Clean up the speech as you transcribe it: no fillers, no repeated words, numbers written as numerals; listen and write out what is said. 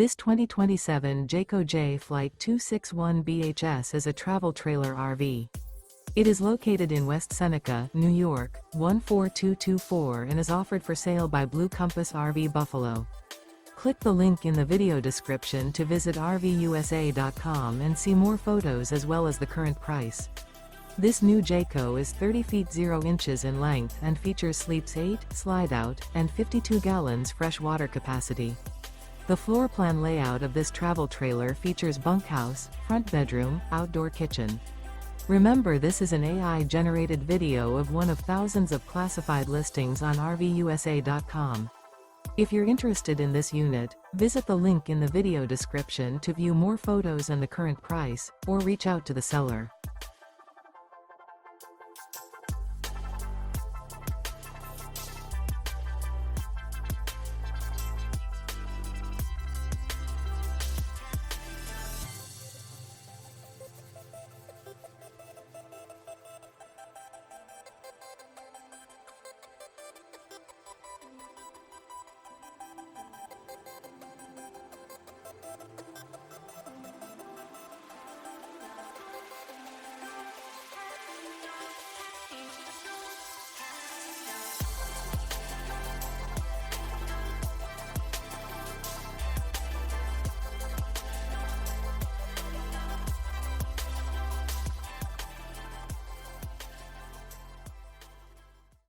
This 2027 Jayco Jay Flight 261 BHS is a travel trailer RV. It is located in West Seneca, New York, 14224 and is offered for sale by Blue Compass RV Buffalo. Click the link in the video description to visit RVUSA.com and see more photos as well as the current price. This new Jayco is 30 feet 0 inches in length and features sleeps 8, slide-out, and 52 gallons fresh water capacity. The floor plan layout of this travel trailer features bunkhouse, front bedroom, outdoor kitchen. Remember, this is an AI-generated video of one of thousands of classified listings on RVUSA.com. If you're interested in this unit, visit the link in the video description to view more photos and the current price, or reach out to the seller.